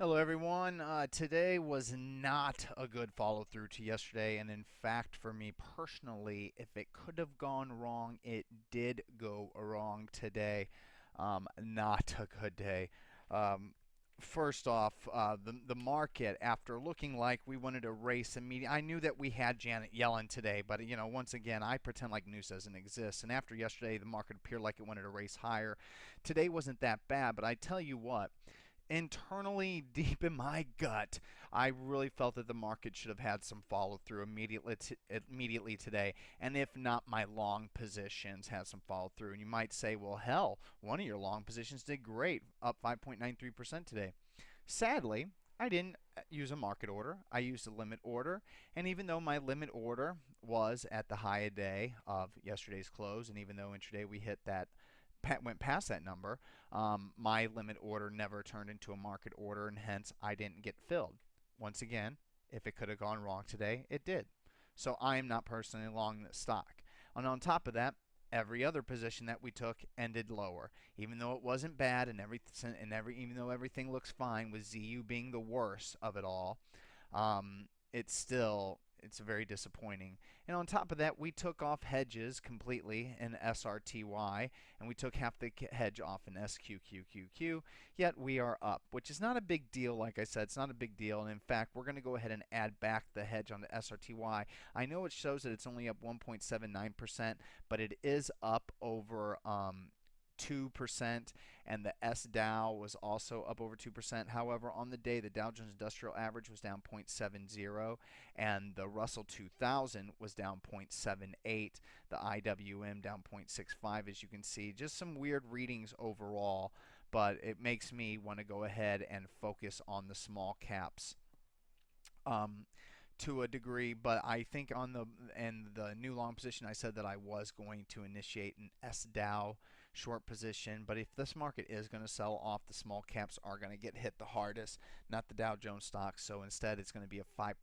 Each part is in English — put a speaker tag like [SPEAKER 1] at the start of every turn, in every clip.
[SPEAKER 1] Hello, everyone. Today was not a good follow through to yesterday, and in fact, for me personally, if it could have gone wrong, it did go wrong today. Not a good day. Um, First off, the market, after looking like we wanted to race immediately, I knew that we had Janet Yellen today, but once again, I pretend like news doesn't exist. And after yesterday, the market appeared like it wanted to race higher. Today wasn't that bad, but I tell you what, internally deep in my gut, I really felt that the market should have had some follow through immediately today. And if not, my long positions had some follow through. And you might say, well, hell, one of your long positions did great, up 5.93% today. Sadly, I didn't use a market order. I used a limit order. And even though my limit order was at the high a day of yesterday's close, and even though intraday we hit that, went past that number, my limit order never turned into a market order, and hence I didn't get filled. Once again, if it could have gone wrong today, it did. So I am not personally long this stock. And on top of that, every other position that we took ended lower, even though it wasn't bad, even though everything looks fine, with ZU being the worst of it all. It's very disappointing. And on top of that, we took off hedges completely in SRTY, and we took half the hedge off in SQQQQ, yet we are up, which is not a big deal. Like I said, it's not a big deal. And in fact, we're going to go ahead and add back the hedge on the SRTY. I know it shows that it's only up 1.79%, but it is up over 2%, and the SDow was also up over 2%. However, on the day, the Dow Jones Industrial Average was down 0.70, and the Russell 2000 was down 0.78. The IWM down 0.65, as you can see. Just some weird readings overall, but it makes me want to go ahead and focus on the small caps. Um, to a degree, but I think on the new long position, I said that I was going to initiate an SDow short position. But if this market is going to sell off, the small caps are going to get hit the hardest, not the Dow Jones stocks. So instead, it's going to be a 5%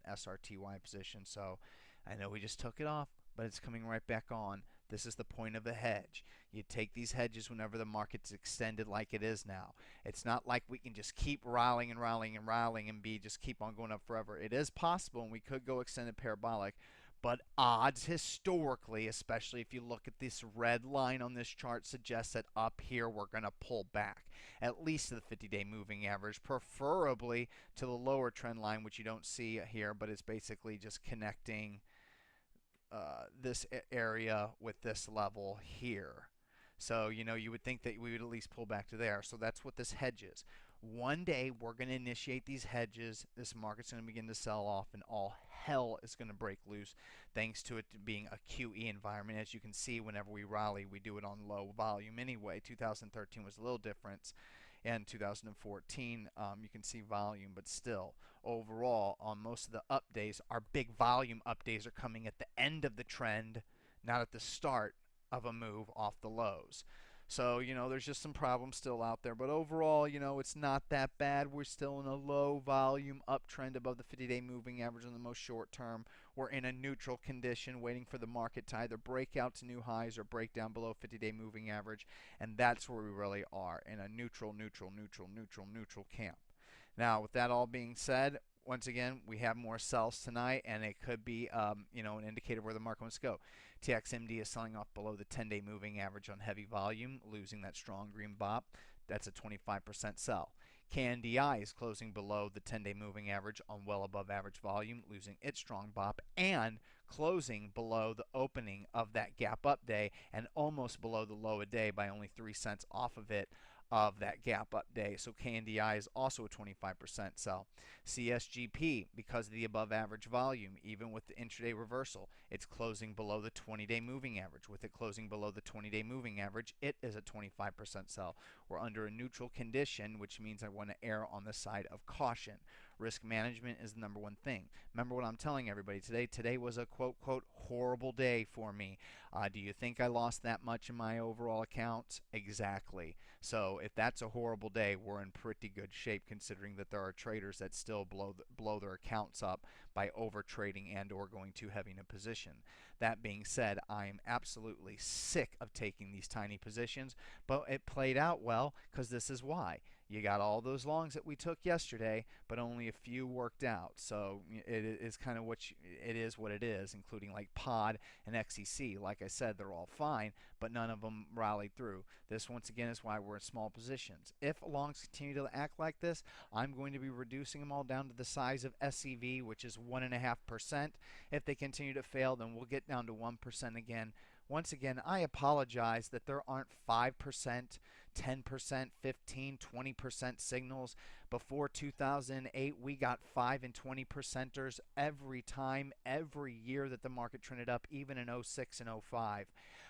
[SPEAKER 1] SRTY position. So I know we just took it off, but it's coming right back on. This is the point of a hedge. You take these hedges whenever the market's extended like it is now. It's not like we can just keep rallying and rallying and rallying and just keep on going up forever. It is possible, and we could go extended parabolic, but odds historically, especially if you look at this red line on this chart, suggests that up here we're going to pull back, at least to the 50-day moving average, preferably to the lower trend line, which you don't see here, but it's basically just connecting this area with this level here. So, you would think that we would at least pull back to there. So that's what this hedge is. One day we're going to initiate these hedges. This market's going to begin to sell off, and all hell is going to break loose thanks to it being a QE environment. As you can see, whenever we rally, we do it on low volume anyway. 2013 was a little different, and 2014 you can see volume, but still, overall, on most of the up days, our big volume up days are coming at the end of the trend, not at the start of a move off the lows. So, there's just some problems still out there. But overall, it's not that bad. We're still in a low volume uptrend above the 50-day moving average in the most short term. We're in a neutral condition waiting for the market to either break out to new highs or break down below 50-day moving average. And that's where we really are, in a neutral camp. Now, with that all being said, once again, we have more sells tonight, and it could be, an indicator where the market wants to go. TXMD is selling off below the 10-day moving average on heavy volume, losing that strong green bop. That's a 25% sell. KNDI is closing below the 10-day moving average on well above average volume, losing its strong bop, and closing below the opening of that gap up day and almost below the low a day by only 3 cents off of it, of that gap up day. So KNDI is also a 25% sell. CSGP, because of the above average volume, even with the intraday reversal, it's closing below the 20-day moving average. With it closing below the 20-day moving average, it is a 25% sell. We're under a neutral condition, which means I want to err on the side of caution. Risk management is the number one thing. Remember what I'm telling everybody today. Today was a quote horrible day for me. Do you think I lost that much in my overall account? Exactly. So if that's a horrible day, we're in pretty good shape, considering that there are traders that still blow their accounts up by over trading and or going too heavy in a position. That being said, I am absolutely sick of taking these tiny positions, but it played out well. Well, because this is why. You got all those longs that we took yesterday, but only a few worked out. So it is kind of it is what it is, including like Pod and XEC. Like I said, they're all fine, but none of them rallied through. This once again is why we're in small positions. If longs continue to act like this, I'm going to be reducing them all down to the size of SEV, which is 1.5%. If they continue to fail, then we'll get down to 1% again. Once again, I apologize that there aren't 5%, 10%, 15, 20% signals. Before 2008, we got 5 and 20 percenters every time, every year that the market trended up, even in '06 and '05.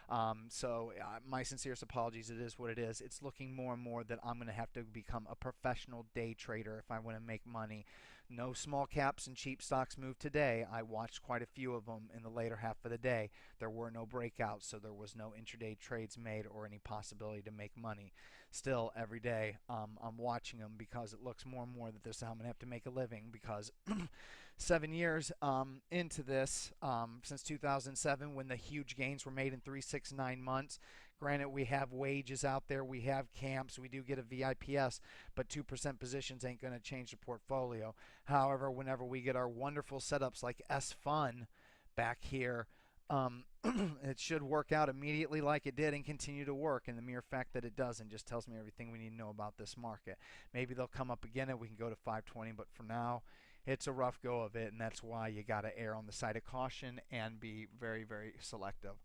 [SPEAKER 1] My sincerest apologies. It is what it is. It's looking more and more that I'm going to have to become a professional day trader if I want to make money. No small caps and cheap stocks moved today. I watched quite a few of them in the later half of the day. There were no breakouts, so there was no intraday trades made or any possibility to make money. Still, every day I'm watching them because it looks more and more that this is how I'm going to have to make a living because 7 years into this, since 2007 when the huge gains were made in 3, 6, 9 months. Granted, we have wages out there, we have camps, we do get a VIPS, but 2% positions ain't going to change the portfolio. However, whenever we get our wonderful setups like S-Fun back here, it should work out immediately like it did and continue to work. And the mere fact that it doesn't just tells me everything we need to know about this market. Maybe they'll come up again and we can go to 520, but for now, it's a rough go of it, and that's why you got to err on the side of caution and be very, very selective.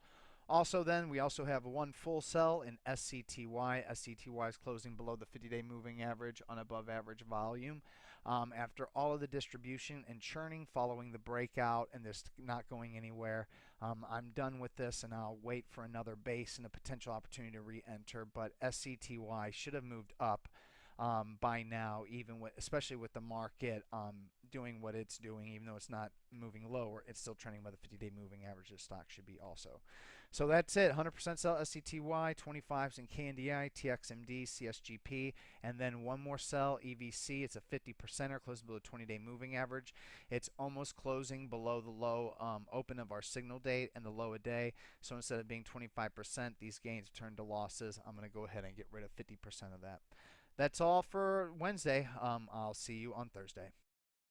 [SPEAKER 1] Also, then we also have one full sell in SCTY. SCTY is closing below the 50-day moving average on above average volume. After all of the distribution and churning following the breakout and this not going anywhere, I'm done with this and I'll wait for another base and a potential opportunity to re-enter. But SCTY should have moved up by now, even with, especially with the market doing what it's doing, even though it's not moving lower, it's still trending by the 50-day moving average. This stock should be also. So that's it. 100% sell SCTY, 25s in KNDI, TXMD, CSGP, and then one more sell EVC. It's a 50%er, close below the 20-day moving average. It's almost closing below the low open of our signal date and the low a day. So instead of being 25%, these gains turn to losses. I'm going to go ahead and get rid of 50% of that. That's all for Wednesday. I'll see you on Thursday.